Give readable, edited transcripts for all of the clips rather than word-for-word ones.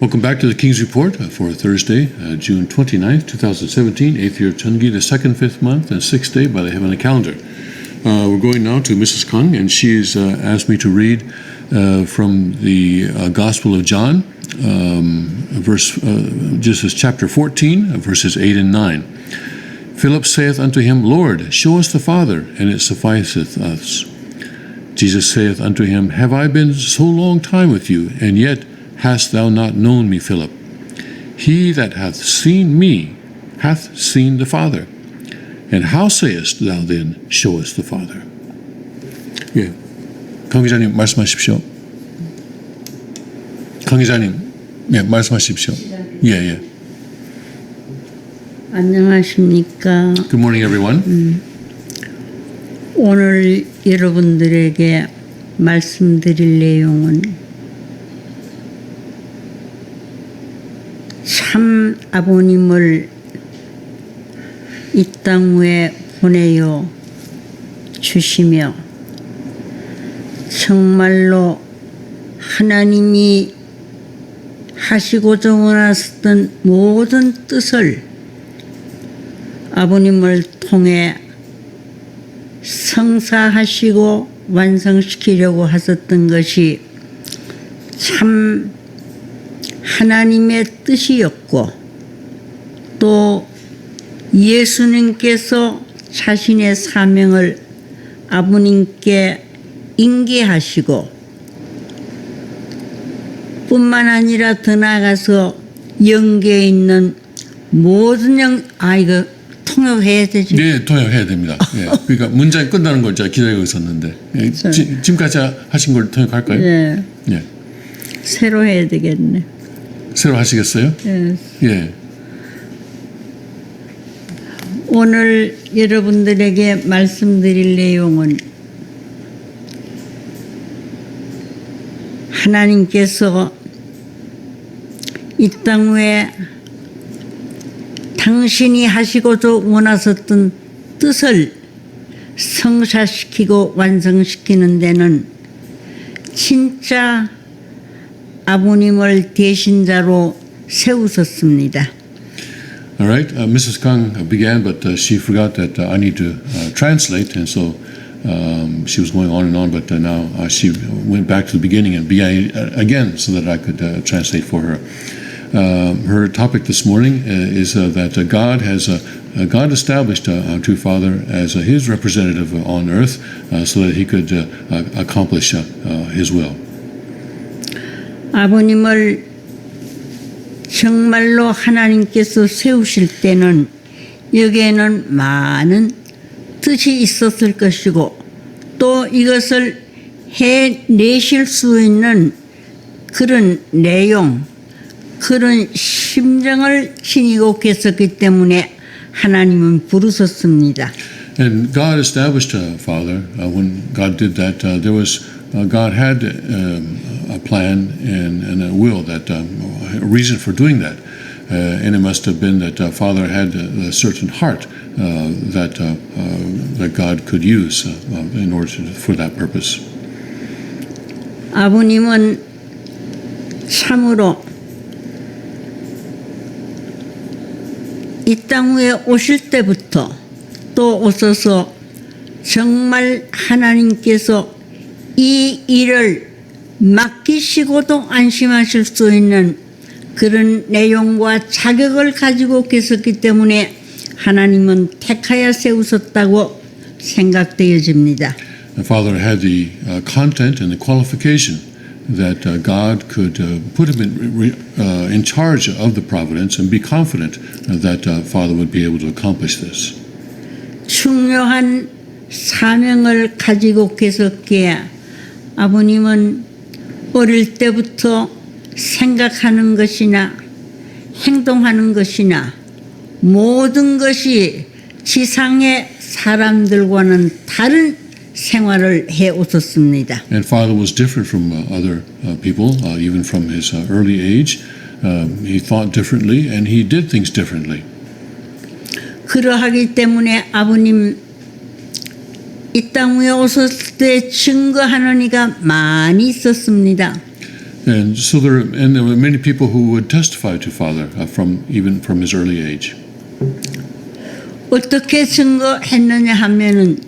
Welcome back to the King's Report for Thursday, June 29th, 2017, 8th year of Chungi, the second, fifth month, and sixth day by the heavenly calendar. We're going now to Mrs. Kang, and she's asked me to read from the Gospel of John, just chapter 14, verses 8 and 9. Philip saith unto him, Lord, show us the Father, and it sufficeth us. Jesus saith unto him, Have I been so long time with you, and yet hast thou not known me, Philip? He that hath seen me hath seen the Father. And how sayest thou then, show us the Father? 예, 강 기자님 말씀하십시오. 강 기자님, 예, 말씀하십시오. 예, 예. 안녕하십니까. Good morning, everyone. 오늘 여러분들에게 말씀드릴 내용은 참 아버님을 이 땅 위에 보내어 주시며 정말로 하나님이 하시고자 원하셨던 모든 뜻을 아버님을 통해 성사하시고 완성시키려고 하셨던 것이 참 하나님의 뜻이었고 또 예수님께서 자신의 사명을 아버님께 인계하시고 뿐만 아니라 더 나아가서 영계에 있는 모든 이거 통역해야 되지? 네, 통역해야 됩니다. 예, 그러니까 문장이 끝나는 걸 제가 기다리고 있었는데 예, 지금까지 하신 걸 통역할까요? 네. 예. 새로 해야 되겠네. 새로 하시겠어요? 네. 예. 오늘 여러분들에게 말씀드릴 내용은 하나님께서 이 땅 위에 당신이 하시고자 원하셨던 뜻을 성사시키고 완성시키는 데는 진짜 아버님을 대신자로 세우셨습니다. All right, Mrs. Kang began, but she forgot that I need to translate, and so she was going on, but now she went back to the beginning and began again so that I could translate for her. Her topic this morning is that God established our true Father as His representative on earth so that He could accomplish His will. 아버님을 정말로 하나님께서 세우실 때는 여기에는 많은 뜻이 있었을 것이고 또 이것을 해내실 수 있는 그런 내용, 그런 심정을 지니고 계셨기 때문에 하나님은 부르셨습니다. And God established a Father. When God did that, God had a plan and a will, a reason for doing that. And it must have been that Father had a certain heart that God could use in order for that purpose. 아버님은 참으로 이 땅 위에 오실 때부터 또 오셔서 정말 하나님께서 이 일을 맡기시고도 안심하실 수 있는 그런 내용과 자격을 가지고 계셨기 때문에 하나님은 택하여 세우셨다고 생각되어집니다. The Father had the content and the qualification that God could put him in charge of the providence and be confident that Father would be able to accomplish this. 중요한 사명을 가지고 계셨기에 아버님은 어릴 때부터 생각하는 것이나 행동하는 것이나 모든 것이 지상의 사람들과는 다른 생활을 해 오셨습니다. And Father was different from other people, even from his early age. He thought differently and he did things differently. 그러하기 때문에 아버님 이 땅 위에 오셨을 때 증거하는 이가 많이 있었습니다. And there were many people who would testify to Father even from his early age. 어떻게 증거했느냐 하면은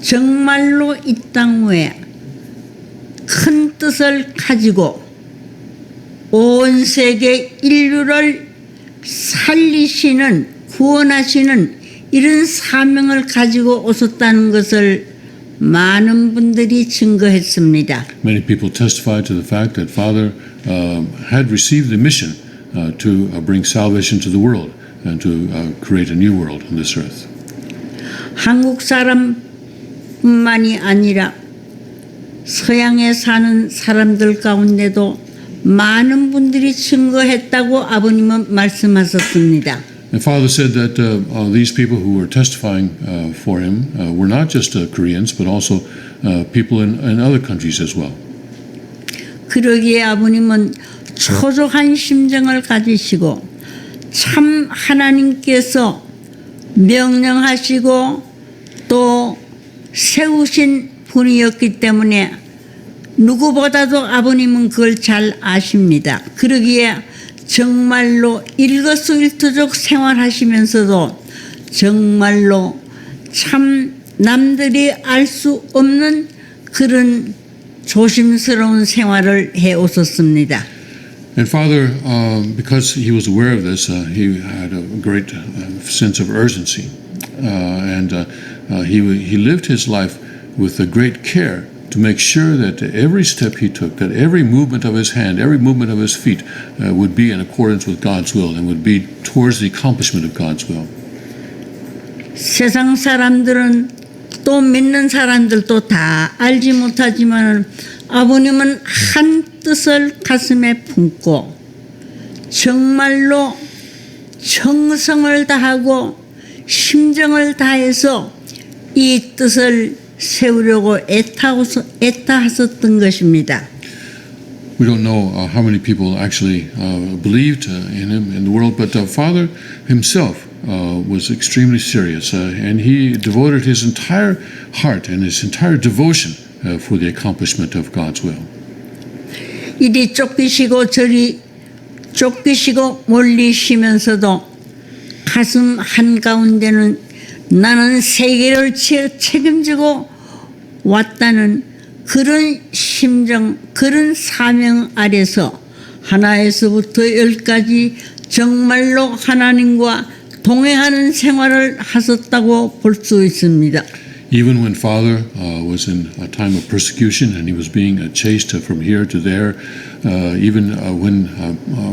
정말로 이 땅 위에 큰 뜻을 가지고 온 세계 인류를 살리시는 구원하시는 이런 사명을 가지고 오셨다는 것을 많은 분들이 증거했습니다. Many people testified to the fact that Father had received the mission to bring salvation to the world and to create a new world on this earth. 한국 사람뿐만이 아니라 서양에 사는 사람들 가운데도 많은 분들이 증거했다고 아버님은 말씀하셨습니다. And Father said that these people who were testifying for him were not just Koreans, but also people in other countries as well. 그러기에 아버님은 초조한 심정을 가지시고 참 하나님께서 명령하시고 또 세우신 분이었기 때문에 누구보다도 아버님은 그걸 잘 아십니다. 그러기에 정말로 일거수일투족 생활하시면서도 정말로 참 남들이 알 수 없는 그런 조심스러운 생활을 해 오셨습니다. And Father, because he was aware of this, he had a great sense of urgency, and he lived his life with a great care to make sure that every step he took, that every movement of his hand, every movement of his feet would be in accordance with God's will and would be towards the accomplishment of God's will. 세상 사람들은 또 믿는 사람들도 다 알지 못하지만 아버님은 한 뜻을 가슴에 품고 정말로 정성을 다하고 심정을 다해서 이 뜻을 세우려고 애타하셨던 것입니다. We don't know how many people actually believed in him in the world, but Father himself was extremely serious, and he devoted his entire heart and his entire devotion for the accomplishment of God's will. 이리 쫓기시고 저리 쫓기시고 몰리시면서도 가슴 한가운데는 나는 세계를 책임지고 왔다는 그런 심정, 그런 사명 아래서 하나에서부터 열까지 정말로 하나님과 동행하는 생활을 하셨다고 볼 수 있습니다. Even when Father was in a time of persecution and he was being chased from here to there, even when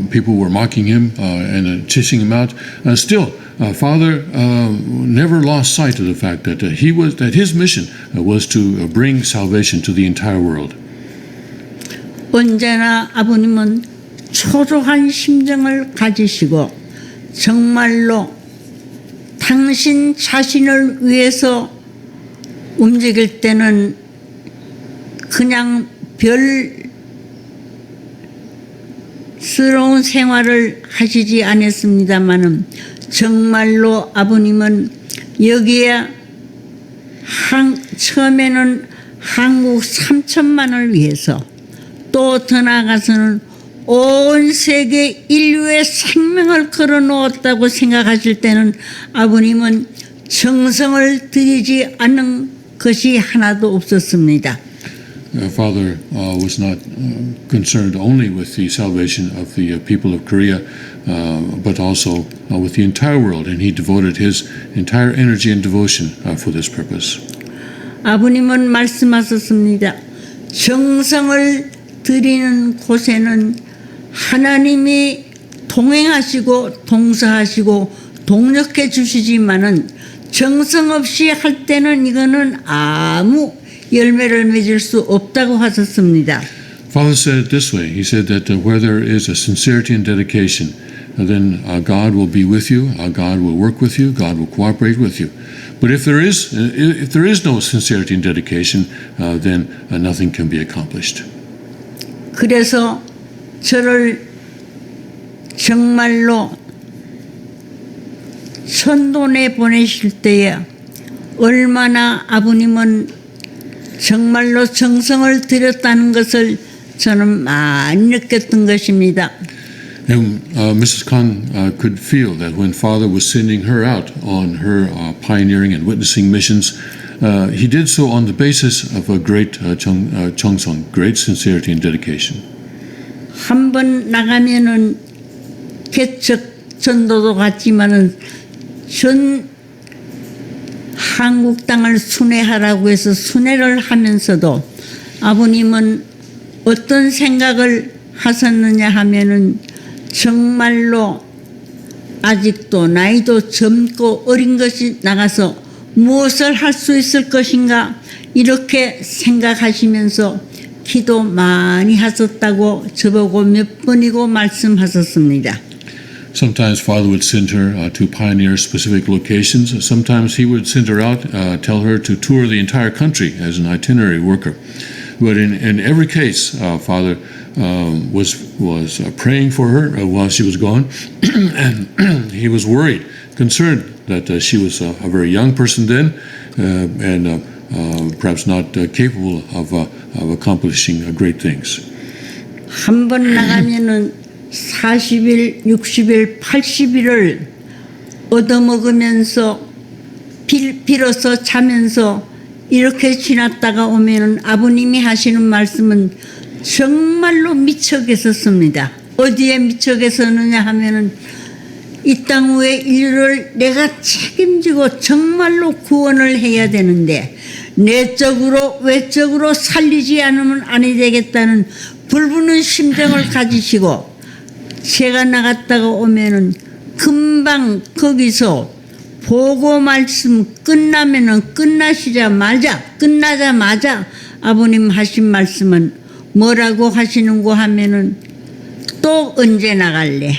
people were mocking him and chasing him out, still Father never lost sight of the fact that his mission was to bring salvation to the entire world. 언제나 아버님은 초조한 심정을 가지시고 정말로 당신 자신을 위해서 움직일 때는 그냥 별스러운 생활을 하시지 않았습니다마는 정말로 아버님은 여기에 처음에는 한국 3천만을 위해서 또 더 나아가서는 온 세계 인류의 생명을 걸어놓았다고 생각하실 때는 아버님은 정성을 들이지 않는 것이 하나도 없었습니다. Father was not concerned only with the salvation of the people of Korea, but also with the entire world, and he devoted his entire energy and devotion for this purpose. 아버님은 말씀하셨습니다. 정성을 들이는 곳에는 하나님이 동행하시고 동서하시고 동력해 주시지만은 정성 없이 할 때는 이거는 아무 열매를 맺을 수 없다고 하셨습니다. Father said it this way. He said that where there is a sincerity and dedication, then God will be with you, God will work with you, God will cooperate with you. But if there is no sincerity and dedication, then nothing can be accomplished. 그래서 저를 정말로 선돈에 보내실 때에 얼마나 아버님은 정말로 정성을 들였다는 것을 저는 많이 느꼈던 것입니다. And Mrs. Kang could feel that when Father was sending her out on her pioneering and witnessing missions, he did so on the basis of a great cheongsong, great sincerity and dedication. 한 번 나가면은 개척 전도도 갔지만은 전 한국 땅을 순회하라고 해서 순회를 하면서도 아버님은 어떤 생각을 하셨느냐 하면은 정말로 아직도 나이도 젊고 어린 것이 나가서 무엇을 할 수 있을 것인가 이렇게 생각하시면서 기도 많이 하셨다고 저보고 몇 번이고 말씀하셨습니다. Sometimes Father would send her to pioneer specific locations. Sometimes he would send her out, tell her to tour the entire country as an itinerary worker. But in every case, Father was praying for her while she was gone, and he was worried, concerned that she was a very young person then, and perhaps not capable of accomplishing great things. 한 번 나가면은 40일, 60일, 80일을 얻어먹으면서 빌어서 자면서 이렇게 지났다가 오면은 아버님이 하시는 말씀은 정말로 미쳐 계셨습니다. 어디에 미쳐 계셨느냐 하면은 이 땅 위에 인류를 내가 책임지고 정말로 구원을 해야 되는데 내적으로 외적으로 살리지 않으면 아니 되겠다는 불붙는 심정을 가지시고 제가 나갔다가 오면은 금방 거기서 보고 말씀 끝나면은 끝나자마자 아버님 하신 말씀은 뭐라고 하시는고 하면은 또 언제 나갈래?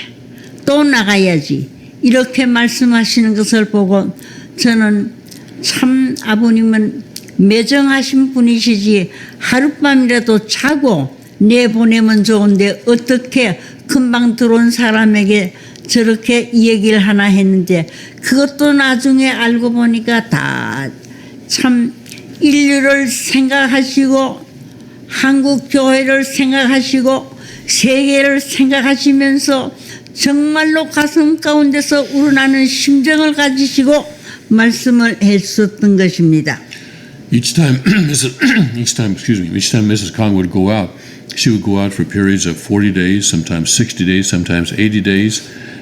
또 나가야지. 이렇게 말씀하시는 것을 보고 저는 참 아버님은 매정하신 분이시지 하룻밤이라도 자고 내보내면 좋은데 어떻게 금방 들어온 사람에게 저렇게 얘기를 하나 했는데 그것도 나중에 알고 보니까 다 참 인류를 생각하시고 한국 교회를 생각하시고 세계를 생각하시면서 정말로 가슴 가운데서 우러나는 심정을 가지시고 말씀을 했었던 것입니다. Each time Mrs. Kang would go out, she would go out for periods of 40 days, sometimes 60 days, sometimes 80 days.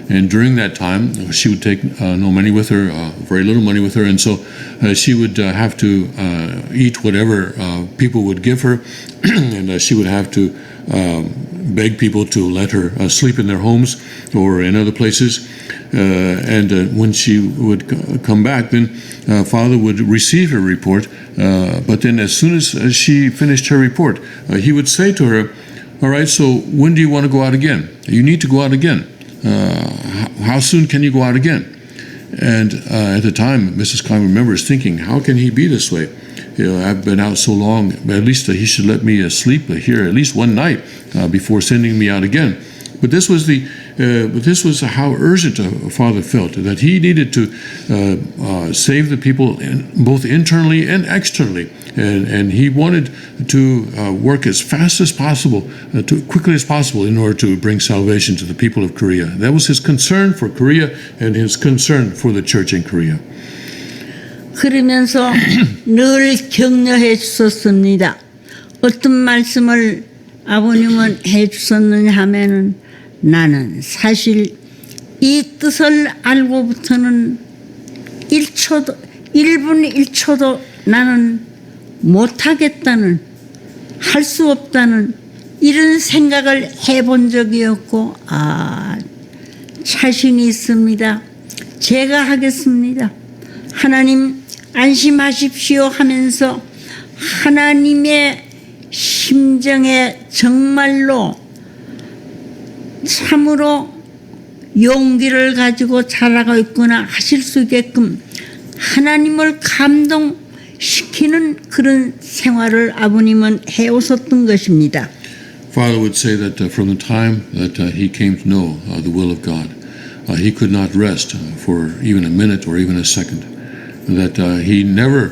And during that time, she would take no money with her, very little money with her, and so she would have to eat whatever people would give her, and she would have to beg people to let her sleep in their homes or in other places. And when she would come back, then Father would receive her report, but then as soon as she finished her report, he would say to her, all right, so when do you want to go out again? You need to go out again. How soon can you go out again? And at the time, Mrs. Kang remembers thinking, how can he be this way? I've been out so long, but at least he should let me sleep here at least one night before sending me out again. But this was how urgent Father felt, that he needed to save the people both internally and externally. And he wanted to work as fast as possible, quickly as possible, in order to bring salvation to the people of Korea. That was his concern for Korea and his concern for the church in Korea. 그러면서 늘 격려해 주셨습니다. 어떤 말씀을 아버님은 해 주셨느냐 하면은 나는 사실 이 뜻을 알고부터는 1분 1초도 나는 못하겠다는, 할 수 없다는 이런 생각을 해본 적이 없고, 자신이 있습니다. 제가 하겠습니다. 하나님 안심하십시오 하면서 하나님의 심정에 정말로 참으로 용기를 가지고 자라고 있구나 하실 수 있게끔 하나님을 감동시키는 그런 생활을 아버님은 해오셨던 것입니다. Father would say that from the time that he came to know the will of God, he could not rest for even a minute or even a second. That he never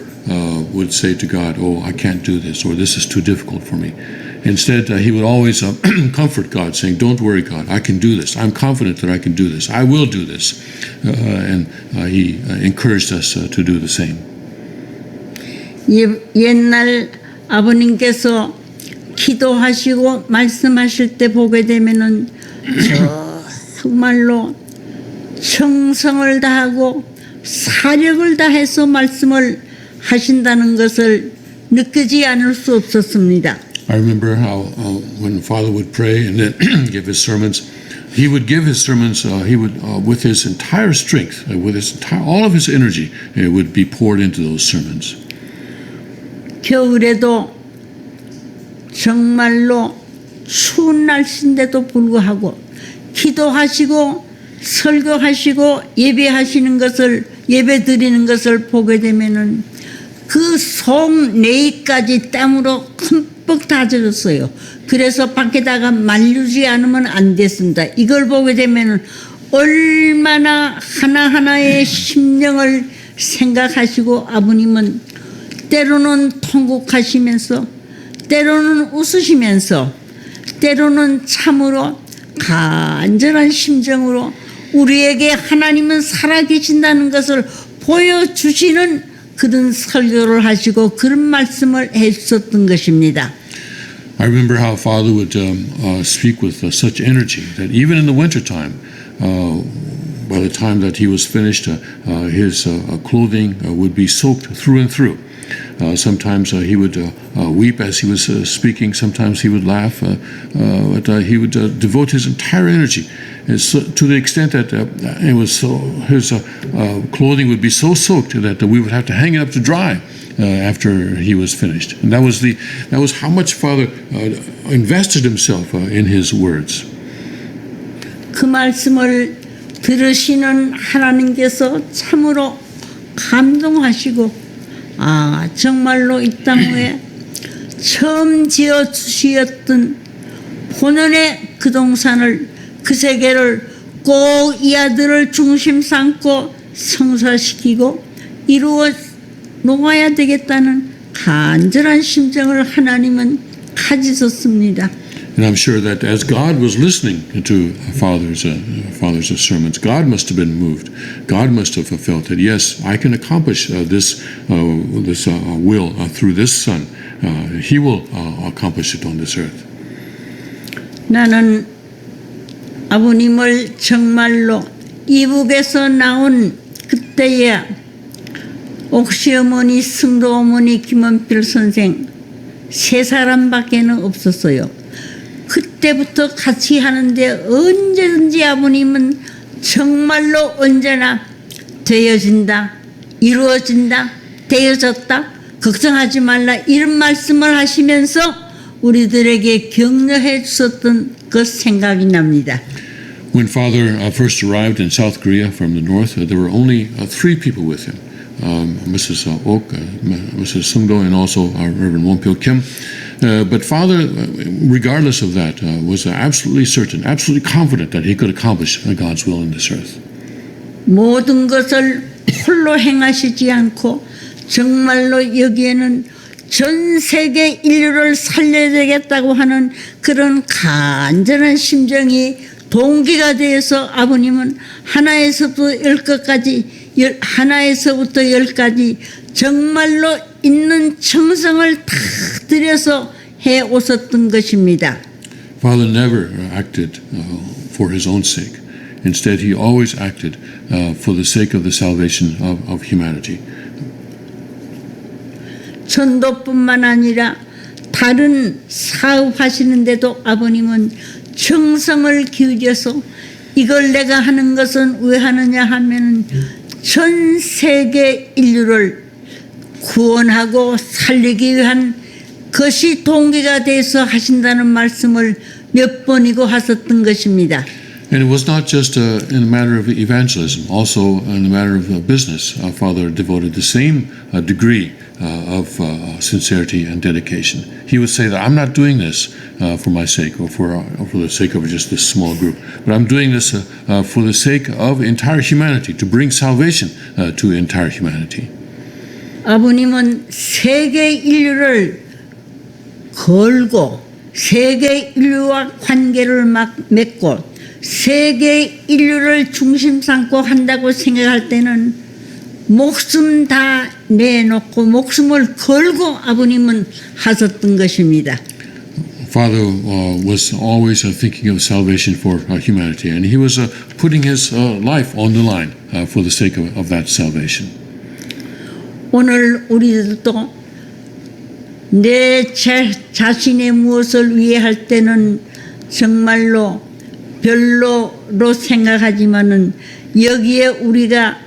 would say to God, oh, I can't do this, or this is too difficult for me. Instead, he would always comfort God, saying, "Don't worry, God. I can do this. I'm confident that I can do this. I will do this." And he encouraged us to do the same. 옛날 아버님께서 기도하시고 말씀하실 때 보게 되면은 정말로 정성을 다하고 사력을 다해서 말씀을 하신다는 것을 느끼지 않을 수 없었습니다. I remember how when Father would pray and then give his sermons, he would give his sermons. He would, with his entire strength, with his all of his energy, it would be poured into those sermons. 겨울에도 정말로 추운 날씨인데도 불구하고 기도하시고 설교하시고 예배 드리는 것을 보게 되면은 그 속 내까지 땀으로 흠뻑 다 젖었어요. 그래서 밖에다가 말리지 않으면 안 됐습니다. 이걸 보게 되면은 얼마나 하나하나의 심령을 생각하시고 아버님은 때로는 통곡하시면서 때로는 웃으시면서 때로는 참으로 간절한 심정으로 우리에게 하나님은 살아계신다는 것을 보여주시는 그런 설교를 하시고 그런 말씀을 해주셨던 것입니다. I remember how Father would speak with such energy that even in the wintertime, by the time that he was finished, his clothing would be soaked through and through. Sometimes he would weep as he was speaking. Sometimes he would laugh. But he would devote his entire energy, to the extent that it was his clothing would be so soaked that we would have to hang it up to dry after he was finished. And that was how much Father invested himself in his words. 그 말씀을 들으시는 하나님께서 참으로 감동하시고 정말로 이 땅 위에 처음 지어 주셨던 본연의 그 동산을 그 세계를 꼭 이 아들을 중심 삼고 성사시키고 이루어 놓아야 되겠다는 간절한 심정을 하나님은 가지셨습니다. And I'm sure that as God was listening to Father's sermons, God must have been moved. God must have felt that, yes, I can accomplish this will through this Son. He will accomplish it on this earth. 나는 아버님을 정말로 이북에서 나온 그때에 옥시 어머니, 승도 어머니, 김원필 선생 세 사람밖에는 없었어요. 그때부터 같이 하는데 언제든지 아버님은 정말로 언제나 되어진다, 이루어진다, 되어졌다, 걱정하지 말라 이런 말씀을 하시면서 우리들에게 격려해 주셨던 그 생각이 납니다. When Father first arrived in South Korea from the north, there were only 3 people with him. Mrs. Ok, Mrs. Sungdo, and also Reverend Wonpil Kim. But Father, regardless of that, was absolutely certain, absolutely confident that he could accomplish God's will in this earth. 모든 것을 홀로 행하시지 않고 정말로 여기에는 전 세계 인류를 살려야 되겠다고 하는 그런 간절한 심정이 동기가 되어서 아버님은 하나에서부터 10까지 정말로 있는 정성을 다 들여서 해 오셨던 것입니다. Father never acted for his own sake. Instead, he always acted for the sake of the salvation of humanity. 전도뿐만 아니라 다른 사업하시는데도 아버님은 정성을 기울여서 이걸 내가 하는 것은 왜 하느냐 하면 전 세계 인류를 구원하고 살리기 위한 것이 동기가 돼서 하신다는 말씀을 몇 번이고 하셨던 것입니다. And it was not just in the matter of evangelism, also in the matter of business. Father devoted the same degree of sincerity and dedication. He would say that I'm not doing this for my sake or for the sake of just this small group, but I'm doing this for the sake of entire humanity, to bring salvation to entire humanity. 아버님은 세계 인류를 걸고 세계 인류와 관계를 맺고 세계 인류를 중심 삼고 한다고 생각할 때는 목숨 다 내놓고 목숨을 걸고 아버님은 하셨던 것입니다. Father was always thinking of salvation for humanity, and he was putting his life on the line for the sake of that salvation. 오늘 우리들도 내 자신의 무엇을 위해 할 때는 정말로 별로로 생각하지만은 여기에 우리가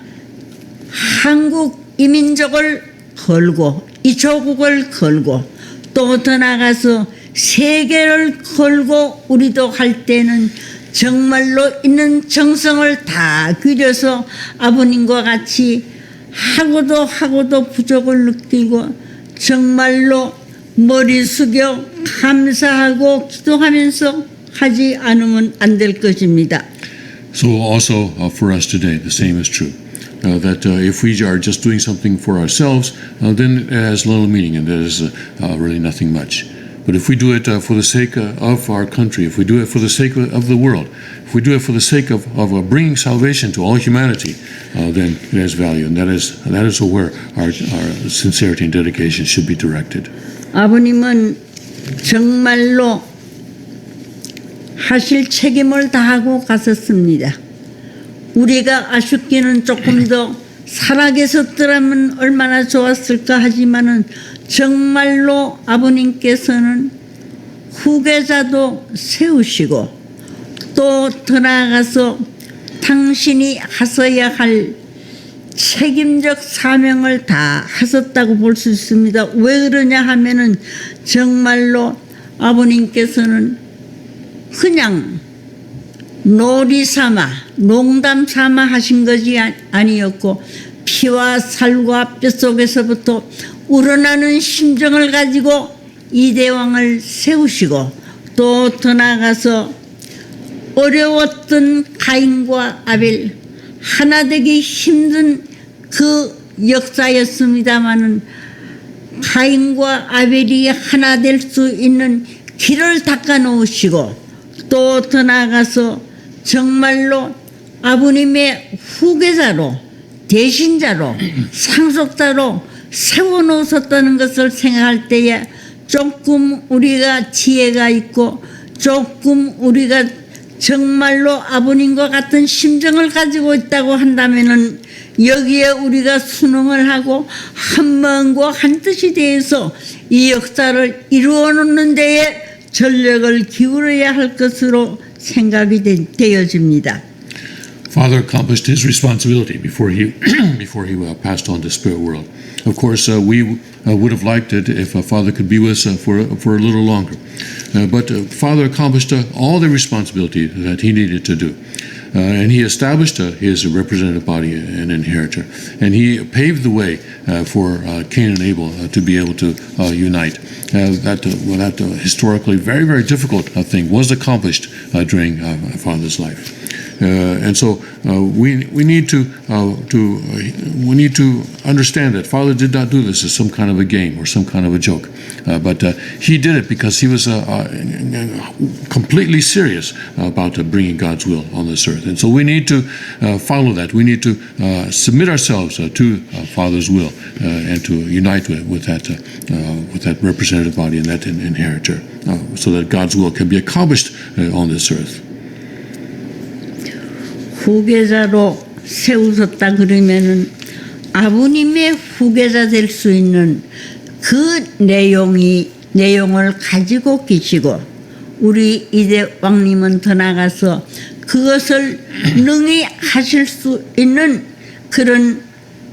한국 이민족을 걸고 이 조국을 걸고 또 더 나아가서 세계를 걸고 우리도 할 때는 정말로 있는 정성을 다 기울여서 아버님과 같이 하고도 부족을 느끼고 정말로 머리 숙여 감사하고 기도하면서 하지 않으면 안 될 것입니다. So also for us today, the same is true. That if we are just doing something for ourselves, then it has little meaning and there is really nothing much. But if we do it for the sake of our country, if we do it for the sake of the world, if we do it for the sake of bringing salvation to all humanity, then it has value, and that is where our sincerity and dedication should be directed. 아버님은 정말로 하실 책임을 다하고 갔었습니다. 우리가 아쉽기는 조금 더 살아계셨더라면 얼마나 좋았을까 하지만은 정말로 아버님께서는 후계자도 세우시고 또 더 나아가서 당신이 하셔야 할 책임적 사명을 다 하셨다고 볼 수 있습니다. 왜 그러냐 하면은 정말로 아버님께서는 그냥 놀이 삼아 농담 삼아 하신 것이 아니었고 피와 살과 뼛속에서부터 우러나는 심정을 가지고 이 대왕을 세우시고 또 더 나아가서 어려웠던 가인과 아벨 하나 되기 힘든 그 역사였습니다마는 가인과 아벨이 하나 될 수 있는 길을 닦아 놓으시고 또 더 나아가서 정말로 아버님의 후계자로 대신자로 상속자로 세워놓으셨다는 것을 생각할 때에 조금 우리가 지혜가 있고 조금 우리가 정말로 아버님과 같은 심정을 가지고 있다고 한다면은 여기에 우리가 순응을 하고 한 마음과 한 뜻이 되어서 이 역사를 이루어 놓는 데에 전력을 기울여야 할 것으로 생각이 되어집니다. Father accomplished his responsibility before he passed on to spirit world. Of course, we would have liked it if Father could be with us for a little longer. But Father accomplished all the responsibility that he needed to do. And he established his representative body and inheritor. And he paved the way for Cain and Abel to be able to unite. That historically very, very difficult thing was accomplished during Father's life. And so we need to understand that Father did not do this as some kind of a game or some kind of a joke, but he did it because he was completely serious about bringing God's will on this earth. And so we need to follow that. We need to submit ourselves to Father's will and to unite with that representative body and that inheritor, so that God's will can be accomplished on this earth. 후계자로 세우셨다 그러면은 아버님의 후계자 될 수 있는 그 내용을 가지고 계시고 우리 이대 왕님은 더 나가서 그것을 능히 하실 수 있는 그런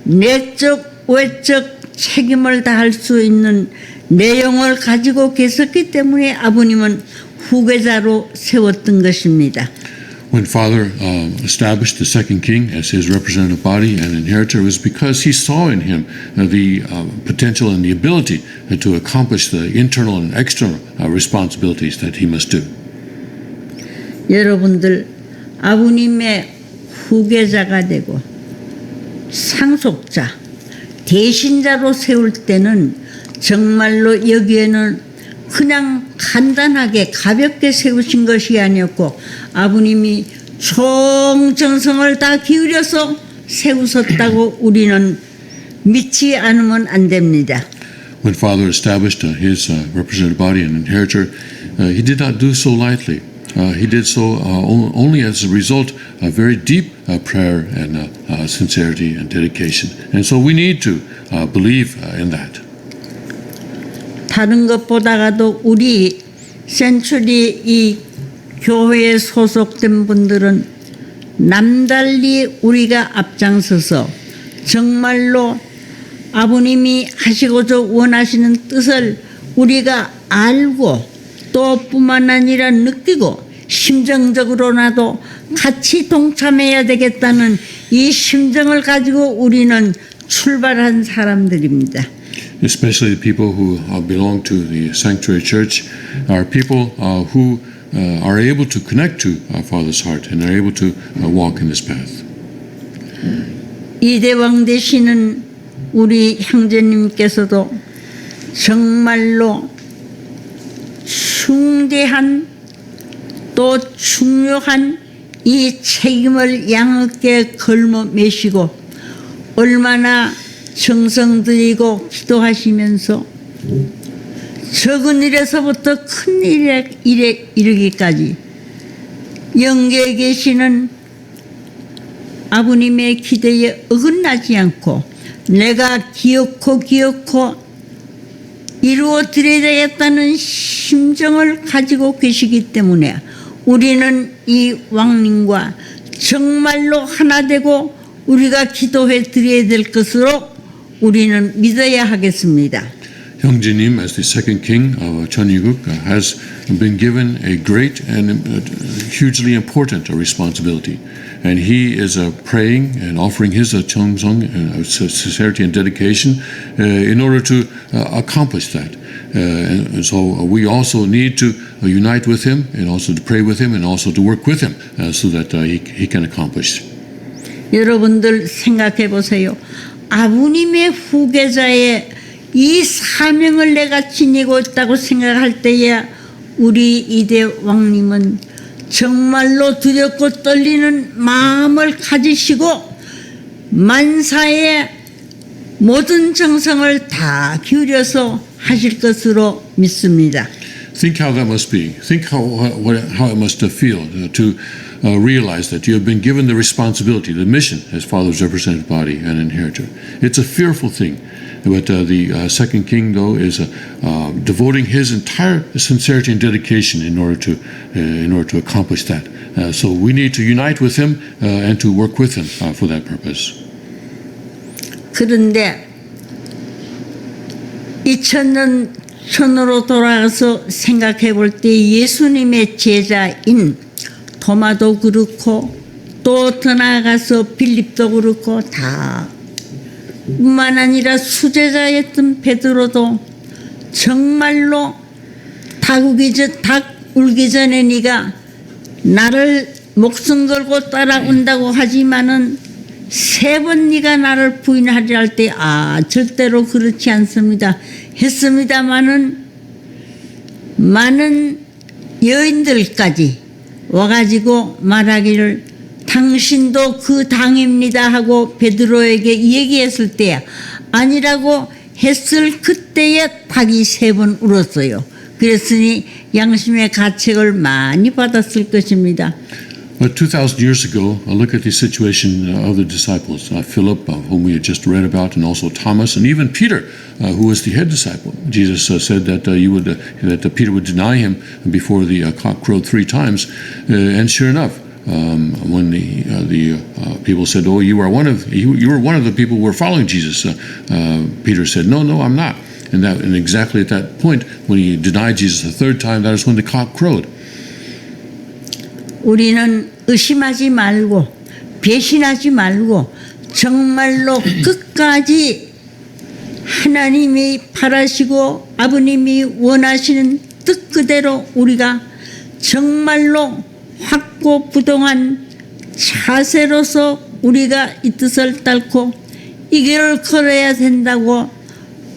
내적 외적 책임을 다할 수 있는 내용을 가지고 계셨기 때문에 아버님은 후계자로 세웠던 것입니다. When Father established the second king as his representative body and inheritor, it was because he saw in him the potential and the ability to accomplish the internal and external responsibilities that he must do. 여러분들 아버님의 후계자가 되고 상속자, 대신자로 세울 때는 정말로 여기에는 그냥 간단하게 가볍게 세우신 것이 아니었고 아버님이 총정성을 다 기울여서 세우셨다고 우리는 믿지 않으면 안 됩니다. When Father established his representative body and inheritor, he did not do so lightly. He did so only as a result of very deep prayer and sincerity and dedication. And so we need to believe in that. 다른 것보다도 우리 센츄리 이 교회에 소속된 분들은 남달리 우리가 앞장서서 정말로 아버님이 하시고자 원하시는 뜻을 우리가 알고 또 뿐만 아니라 느끼고 심정적으로나도 같이 동참해야 되겠다는 이 심정을 가지고 우리는 출발한 사람들입니다. Especially the people who belong to the Sanctuary Church are people who are able to connect to Father's heart and are able to walk in this path. 이대왕 되시는 우리 형제님께서도 정말로 중대한 또 중요한 이 책임을 양ը게 걸머 매시고 얼마나 정성 들이고 기도하시면서 적은 일에서부터 큰 일에 이르기까지 영계에 계시는 아버님의 기대에 어긋나지 않고 내가 기어코 이루어 드려야 되겠다는 심정을 가지고 계시기 때문에 우리는 이 왕님과 정말로 하나 되고 우리가 기도해 드려야 될 것으로 우리는 믿어야 하겠습니다. Hyungjinim, as the second king of Cheongguk, has been given a great and hugely important responsibility. And he is praying and offering his Cheongsong, sincerity and dedication in order to accomplish that. And so we also need to unite with him and also to pray with him and also to work with him so that he can accomplish. 여러분들 생각해 보세요. 아버님의 후계자의 이 사명을 내가 지니고 있다고 생각할 때에 우리 이대 왕님은 정말로 두렵고 떨리는 마음을 가지시고 만사의 모든 정성을 다 기울여서 하실 것으로 믿습니다. Think how that must be. Think how it must feel to realize that you have been given the responsibility, the mission as Father's representative body and inheritor. It's a fearful thing. But the second king, though, is devoting his entire sincerity and dedication in order to accomplish that. So we need to unite with him and to work with him for that purpose. 그런데 2000년 전으로 돌아가서 생각해 볼 때 예수님의 제자인 도마도 그렇고 또 더 나아가서 빌립도 그렇고 다 뿐만 아니라 수제자였던 베드로도 정말로 닭 울기 전에 네가 나를 목숨 걸고 따라온다고 하지만은 3번 네가 나를 부인하리 할 때 절대로 그렇지 않습니다 했습니다마는 많은 여인들까지 와가지고 말하기를 당신도 그 당입니다 하고 베드로에게 얘기했을 때 아니라고 했을 그때에 닭이 3번 울었어요. 그랬으니 양심의 가책을 많이 받았을 것입니다. But 2,000 years ago, look at the situation of the disciples, Philip, whom we had just read about, and also Thomas, and even Peter, who was the head disciple. Jesus said that that Peter would deny him before the cock crowed 3 times, and sure enough, when the people said, "Oh, you were one of the people who were following Jesus," Peter said, "No, I'm not." And exactly at that point, when he denied Jesus the 3rd time, that is when the cock crowed. 우리는 의심하지 말고 배신하지 말고 정말로 끝까지 하나님이 바라시고 아버님이 원하시는 뜻 그대로 우리가 정말로 확고부동한 자세로서 우리가 이 뜻을 따르고 이 길을 걸어야 된다고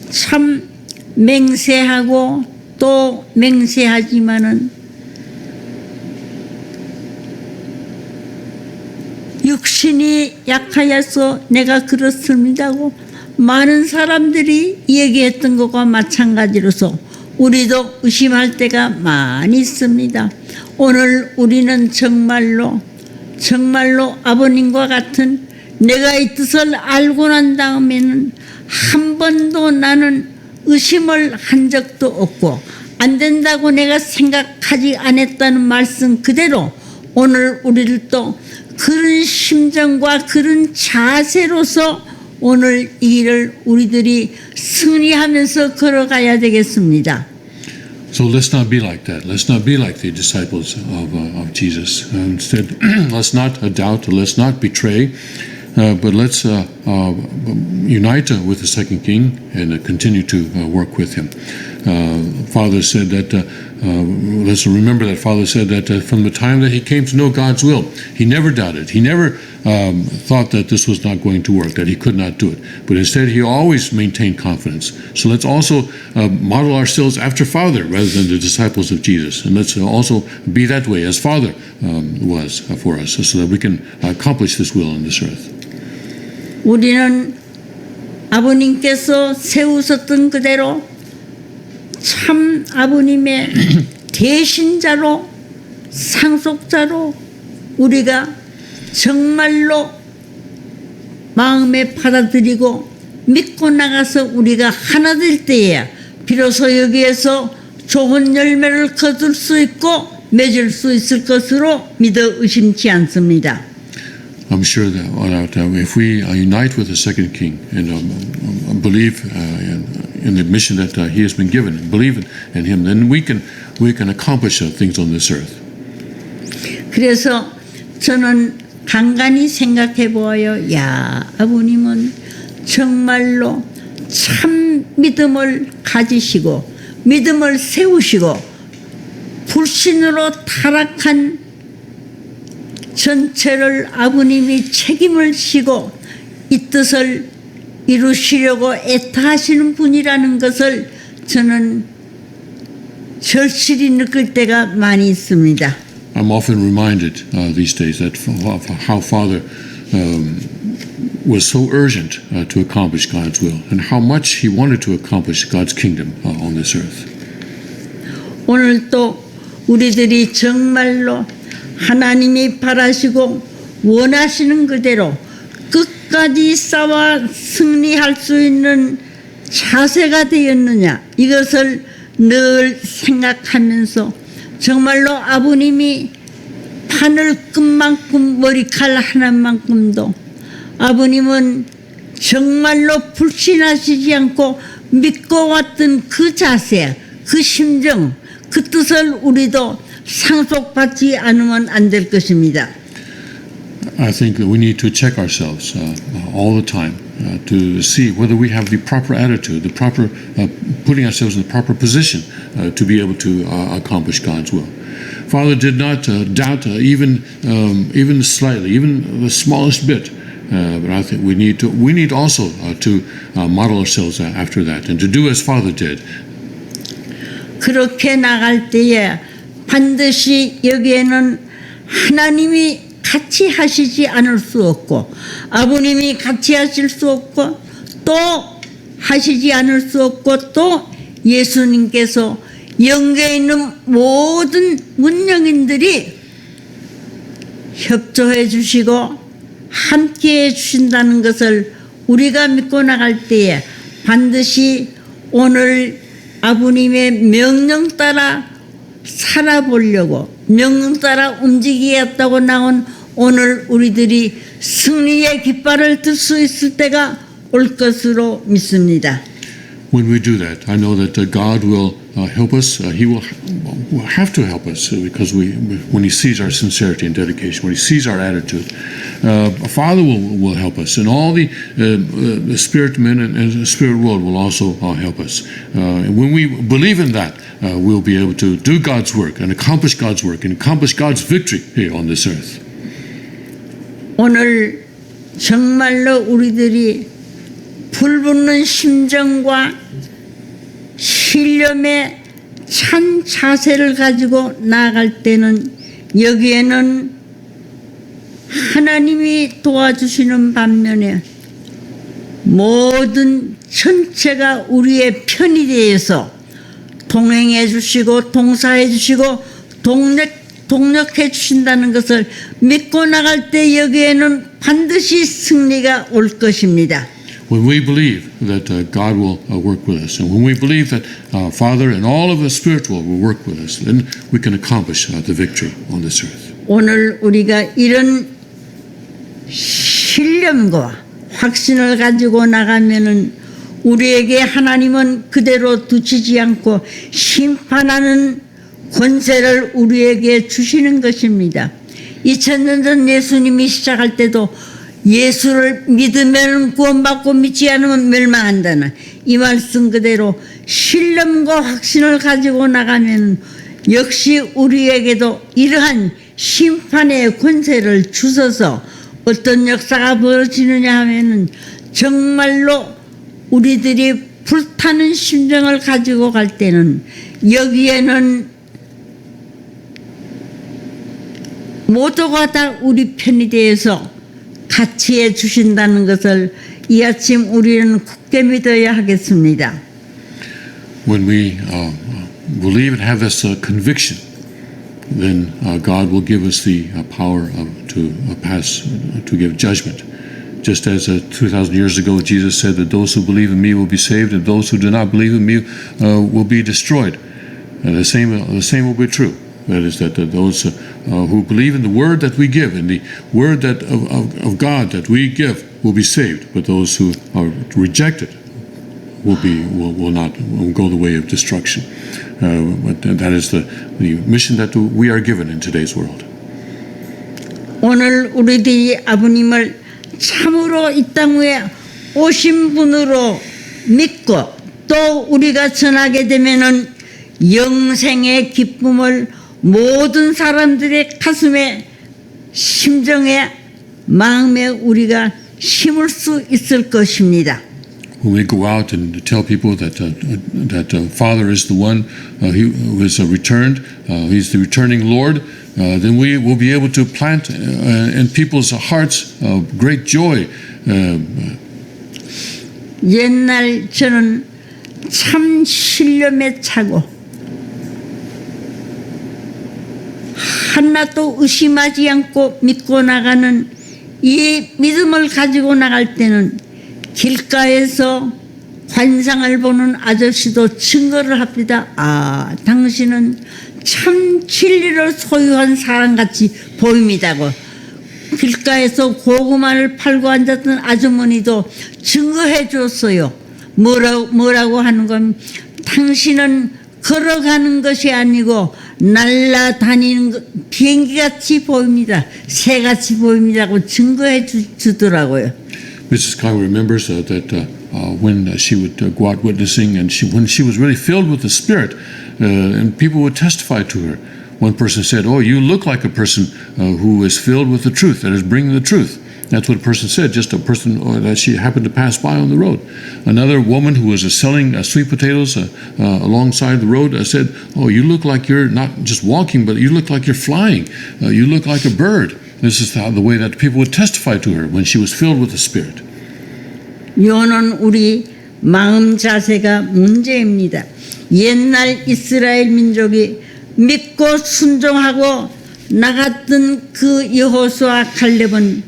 참 맹세하고 또 맹세하지만은 육신이 약하여서 내가 그렇습니다고 많은 사람들이 얘기했던 것과 마찬가지로서 우리도 의심할 때가 많이 있습니다. 오늘 우리는 정말로 아버님과 같은 내가 이 뜻을 알고 난 다음에는 한 번도 나는 의심을 한 적도 없고 안 된다고 내가 생각하지 않았다는 말씀 그대로 오늘 우리를 또 그런 심정과 그런 자세로서 오늘 이 길을 우리들이 승리하면서 걸어가야 되겠습니다. So let's not be like that. Let's not be like the disciples of Jesus. Instead, let's not doubt, let's not betray, but let's unite with the second king and continue to work with him. Father said that, let's remember that Father said that from the time that he came to know God's will, he never doubted. He never thought that this was not going to work, that he could not do it. But instead, he always maintained confidence. So let's also model ourselves after Father rather than the disciples of Jesus. And let's also be that way as Father was for us so that we can accomplish this will on this earth. 우리는 아버님께서 세우셨던 그대로 참 아버님의 대신자로 상속자로 우리가 정말로 마음에 받아들이고 믿고 나가서 우리가 하나 될 때에 비로소 여기에서 좋은 열매를 거둘 수 있고 맺을 수 있을 것으로 믿어 의심치 않습니다. I'm sure that if we unite with the second king and believe in the mission that he has been given, and believe in him, then we can accomplish things on this earth. 그래서 저는 간간히 생각해 보아요. 야, 아버님은 정말로 참 믿음을 가지시고 믿음을 세우시고 불신으로 타락한 전체를 아버님이 책임을 지고 이 뜻을 이루시려고 애타하시는 분이라는 것을 저는 절실히 느낄 때가 많이 있습니다. I'm often reminded these days that of how Father was so urgent to accomplish God's will and how much he wanted to accomplish God's kingdom on this earth. 오늘 또 우리들이 정말로 하나님이 바라시고 원하시는 그대로 끝까지 싸워 승리할 수 있는 자세가 되었느냐 이것을 늘 생각하면서 정말로 아버님이 바늘끝만큼 머리칼 하나만큼도 아버님은 정말로 불신하시지 않고 믿고 왔던 그 자세, 그 심정, 그 뜻을 우리도 상속받지 않으면 안 될 것입니다. I think that we need to check ourselves all the time to see whether we have the proper attitude, the proper putting ourselves in the proper position to be able to accomplish God's will. Father did not doubt even slightly, even the smallest bit. But I think we need also to model ourselves after that and to do as Father did. 그렇게 나갈 때에 반드시 여기에는 하나님이 같이 하시지 않을 수 없고 아버님이 같이 하실 수 없고 또 하시지 않을 수 없고 또 예수님께서 영계에 있는 모든 문영인들이 협조해 주시고 함께해 주신다는 것을 우리가 믿고 나갈 때에 반드시 오늘 아버님의 명령 따라 살아보려고 명령 따라 움직이겠다고 나온 오늘 우리들이 승리의 깃발을 들 수 있을 때가 올 것으로 믿습니다. When we do that, I know that God will help us. He will have to help us because when He sees our sincerity and dedication, when He sees our attitude, Father will help us, and all the spirit men and the spirit world will also help us. And when we believe in that, we'll be able to do God's work and accomplish God's work and accomplish God's victory here on this earth. 오늘 정말로 우리들이 불붙는 심정과 신념에 찬 자세를 가지고 나아갈 때는 여기에는 하나님이 도와주시는 반면에 모든 전체가 우리의 편이 되어서 동행해 주시고 동사해 주시고 동력해 주신다는 것을 믿고 나갈 때 여기에는 반드시 승리가 올 것입니다. When we believe that God will work with us, and when we believe that Father and all of the spiritual will work with us, then we can accomplish the victory on this earth. 오늘 우리가 이런 신념과 확신을 가지고 나가면은 우리에게 하나님은 그대로 두시지 않고 심판하는 권세를 우리에게 주시는 것입니다. 2000년 전 예수님이 시작할 때도 예수를 믿으면 구원받고 믿지 않으면 멸망한다는 이 말씀 그대로 신념과 확신을 가지고 나가면 역시 우리에게도 이러한 심판의 권세를 주셔서 어떤 역사가 벌어지느냐 하면은 정말로 우리들이 불타는 심정을 가지고 갈 때는 여기에는 모두가 다 우리 편이 되어서 같이 해 주신다는 것을 이 아침 우리는 굳게 믿어야 하겠습니다. When we believe and have this conviction, then God will give us the power to give judgment. Just as 2,000 years ago, Jesus said that those who believe in me will be saved, and those who do not believe in me will be destroyed. And the same will be true. That is that those who believe in the word that we give, and the word that of God that we give, will be saved. But those who are rejected will go the way of destruction. But that is the mission that we are given in today's world. 오늘 우리들이 아버님을 참으로 이 땅 위에 오신 분으로 믿고 또 우리가 전하게 되면은 영생의 기쁨을 모든 사람들의 가슴에 심정에 마음에 우리가 심을 수 있을 것입니다. When we go out and tell people that Father is the one who is returned, He's the returning Lord, then we will be able to plant in people's hearts great joy. 옛날 저는 참 신념에 차고 하나도 의심하지 않고 믿고 나가는 이 믿음을 가지고 나갈 때는 길가에서 관상을 보는 아저씨도 증거를 합니다. 아, 당신은 참 진리를 소유한 사람같이 보입니다고. 길가에서 고구마를 팔고 앉았던 아주머니도 증거해 줬어요. 뭐라고 하는 건 당신은 걸어가는 것이 아니고 날아다니는 비행기같이 보입니다. 새같이 보입니다고 증거해 주더라고요. Mrs. Kyle remembers that when she would go out witnessing, and when she was really filled with the Spirit, and people would testify to her. One person said, "Oh, you look like a person who is filled with the truth, that is bringing the truth." That's what a person said, just a person that she happened to pass by on the road. Another woman who was selling sweet potatoes alongside the road said, "Oh, you look like you're not just walking, but you look like you're flying. You look like a bird." This is the way that people would testify to her when she was filled with the Spirit. 이거는 우리 마음 자세가 문제입니다. 옛날 이스라엘 민족이 믿고 순종하고 나갔던 그 여호수아 갈렙은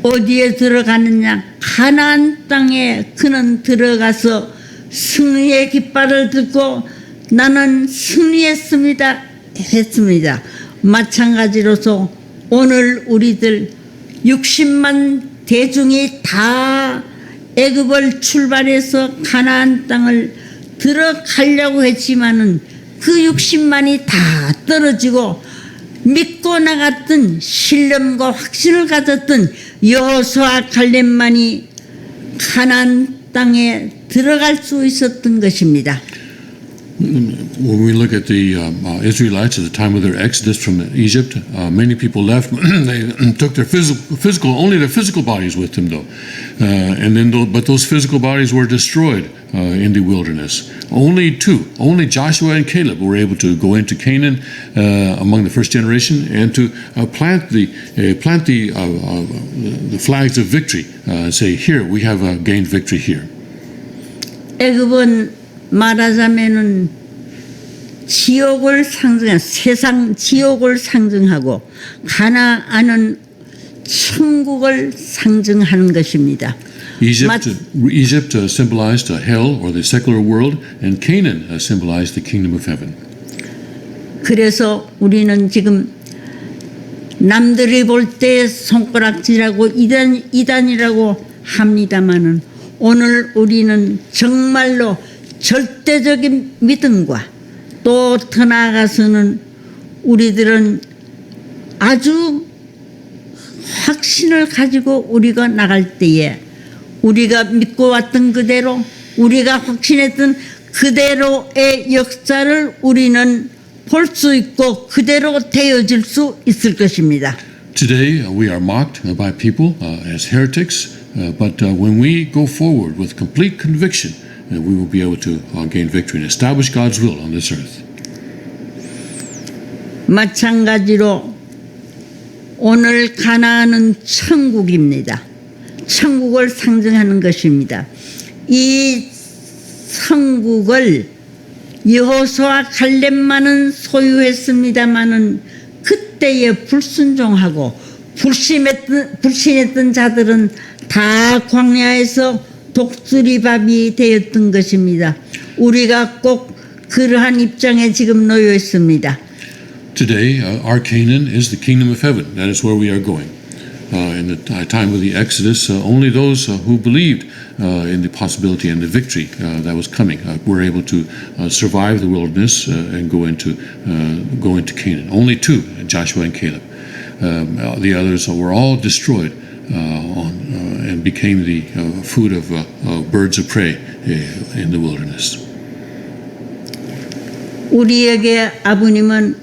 어디에 들어가느냐? 가나안 땅에 그는 들어가서 승리의 깃발을 들고 나는 승리했습니다. 했습니다. 마찬가지로서 오늘 우리들 60만 대중이 다 애굽을 출발해서 가나안 땅을 들어가려고 했지만은 그 60만이 다 떨어지고 믿고 나갔던 신념과 확신을 가졌던 여호수아 갈렙만이 가나안 땅에 들어갈 수 있었던 것입니다. When we look at the Israelites at the time of their exodus from Egypt, many people left. They took their only their physical bodies with them, though, but those physical bodies were destroyed in the wilderness. Only Joshua and Caleb, were able to go into Canaan among the first generation and to plant the flags of victory. Say, here we have gained victory here. 애굽은 말하자면은 지옥을 상징한 세상 지옥을 상징하고 가나안은 천국을 상징하는 것입니다. Egypt symbolized hell or the secular world, and Canaan symbolized the kingdom of heaven. 그래서 우리는 지금 남들이 볼 때 손가락질하고 이단이라고 합니다마는 오늘 우리는 정말로 절대적인 믿음과 또 더 나아가서는 우리들은 아주 확신을 가지고 우리가 나갈 때에 우리가 믿고 왔던 그대로 우리가 확신했던 그대로의 역사를 우리는 볼 수 있고 그대로 되어질 수 있을 것입니다. Today we are mocked by people as heretics, but when we go forward with complete conviction, we will be able to gain victory and establish God's will on this earth. 마찬가지로 오늘 가나안은 천국입니다. 천국을 상징하는 것입니다. 이 천국을 여호수아 갈렙만은 소유했습니다마는 그때에 불순종하고 불신했던 자들은 다 광야에서 독수리밥이 되었던 것입니다. 우리가 꼭 그러한 입장에 지금 놓여 있습니다. Today, our Canaan is the kingdom of heaven. That is where we are going. In the time of the Exodus, only those who believed in the possibility and the victory that was coming were able to survive the wilderness and go into Canaan. Only two, Joshua and Caleb. The others were all destroyed and became the food of birds of prey in the wilderness. 우리에게 아버님은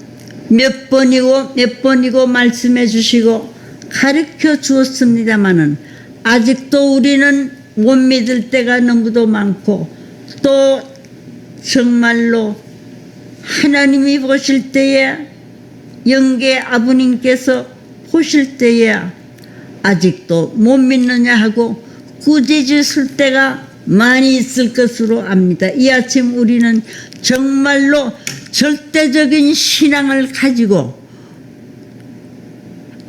몇 번이고 말씀해 주시고 가르쳐 주었습니다마는 아직도 우리는 못 믿을 때가 너무도 많고 또 정말로 하나님이 보실 때에 영계 아버님께서 보실 때에 아직도 못 믿느냐 하고 꾸짖으실 때가 많이 있을 것으로 압니다. 이 아침 우리는 정말로 절대적인 신앙을 가지고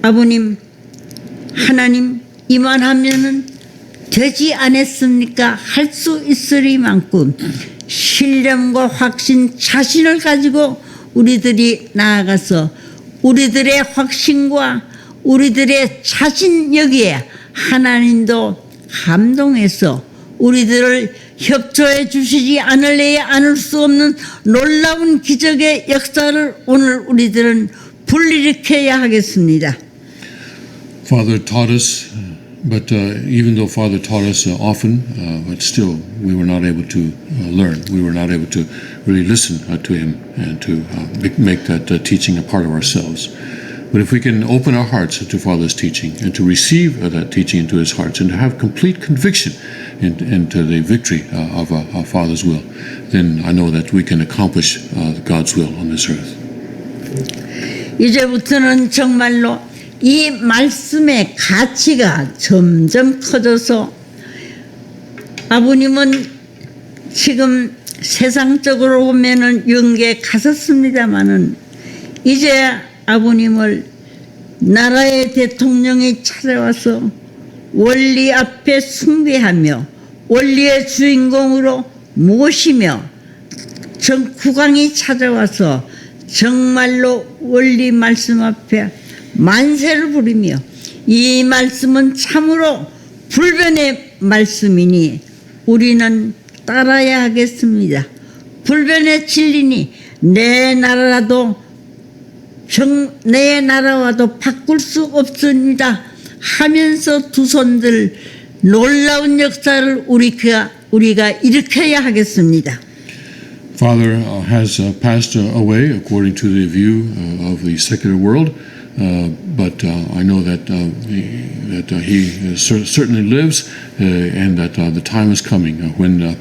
아버님 하나님 이만하면은 되지 않았습니까? 할 수 있으리만큼 신념과 확신 자신을 가지고 우리들이 나아가서 우리들의 확신과 우리들의 자신 여기에 하나님도 감동해서 우리들을 협조해 주시지 않을 수 없는 놀라운 기적의 역사를 오늘 우리들은 불일으켜야 하겠습니다. Father taught us, but even though Father taught us often, but still we were not able to learn. We were not able to really listen to him and to make that teaching a part of ourselves. But if we can open our hearts to Father's teaching and to receive that teaching into his hearts and to have complete conviction into the victory of our Father's will, then I know that we can accomplish God's will on this earth. 이제부터는 정말로 이 말씀의 가치가 점점 커져서 아버님은 지금 세상적으로 보면은 영계에 가셨습니다마는 이제 아버님을 나라의 대통령이 찾아와서 원리 앞에 숭배하며 원리의 주인공으로 모시며 국왕이 찾아와서 정말로 원리 말씀 앞에 만세를 부리며 이 말씀은 참으로 불변의 말씀이니 우리는 따라야 하겠습니다. 불변의 진리니 내 나라와도 바꿀 수 없습니다 하면서 두 손들 놀라운 역사를 우리가 일으켜야 하겠습니다. Father has passed away according to the view of the secular world, but I know that he certainly lives, and that the time is coming when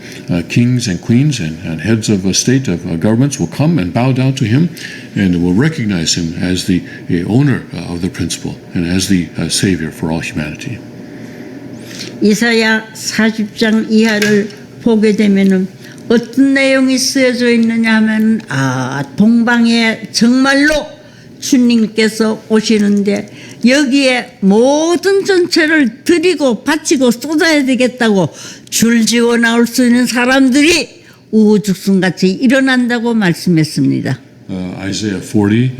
kings and queens and heads of state of governments will come and bow down to him and will recognize him as the owner of the principle and as the savior for all humanity. 이사야 40장 이하를 보게 되면은 어떤 내용이 쓰여져 있느냐 하면 동방에 정말로 주님께서 오시는데 여기에 모든 전체를 드리고 바치고 쏟아야 되겠다고 줄지어 나올 수 있는 사람들이 우후죽순같이 일어난다고 말씀했습니다. Isaiah 40,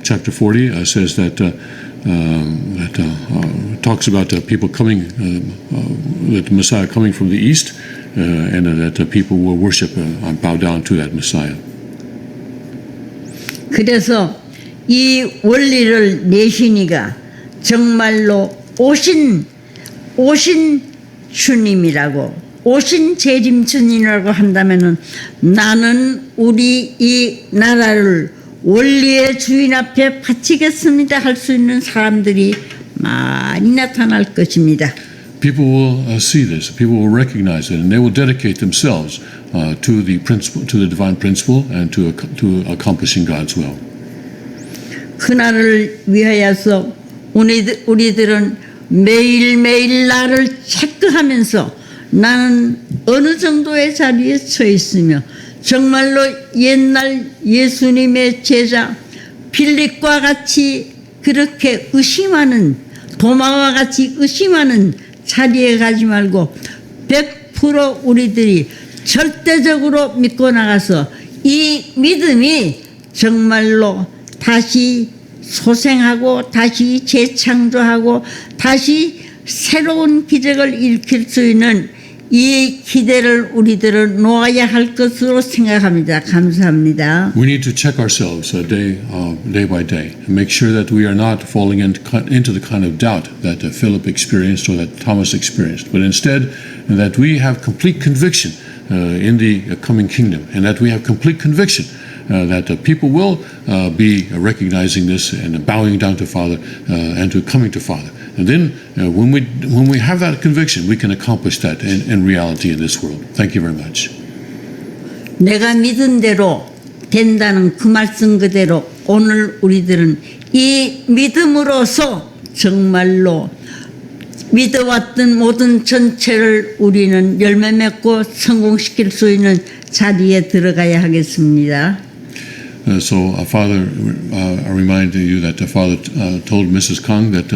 chapter 40 says that talks about people coming, that the Messiah coming from the east, and that people will worship and bow down to that Messiah. 그래서 이 원리를 내시니가 정말로 오신 주님이라고, 오신 재림 주님이라고 한다면은 나는 우리 이 나라를 원리의 주인 앞에 바치겠습니다 할 수 있는 사람들이 많이 나타날 것입니다. People will see this. People will recognize it, and they will dedicate themselves to the principle, to the divine principle, and to accomplishing God's will. 그날을 위하여서 우리들은 매일매일 나를 체크하면서 나는 어느 정도의 자리에 서 있으며 정말로 옛날 예수님의 제자 빌립과 같이 그렇게 의심하는, 도마와 같이 의심하는 자리에 가지 말고 100% 우리들이 절대적으로 믿고 나가서 이 믿음이 정말로 다시 소생하고 다시 재창조하고 다시 새로운 기적을 일으킬 수 있는 이 기대를 우리들은 놓아야 할 것으로 생각합니다. 감사합니다. We need to check ourselves day by day and make sure that we are not falling into the kind of doubt that Philip experienced or that Thomas experienced, but instead that we have complete conviction in the coming kingdom, and that we have complete conviction that people will be recognizing this and bowing down to Father and to coming to Father. And then when we have that conviction, we can accomplish that in reality in this world. Thank you very much. 내가 믿은 대로 된다는 그 말씀 그대로 오늘 우리들은 이 믿음으로서 정말로 믿어왔던 모든 전체를 우리는 열매 맺고 성공시킬 수 있는 자리에 들어가야 하겠습니다. So, Father, I remind you that Father told Mrs. Kang that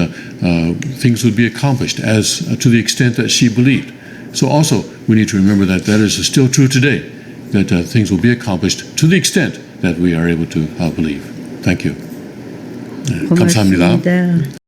things would be accomplished as to the extent that she believed. So also, we need to remember that that is still true today, that things will be accomplished to the extent that we are able to believe. Thank you. 감사합니다. 고맙습니다.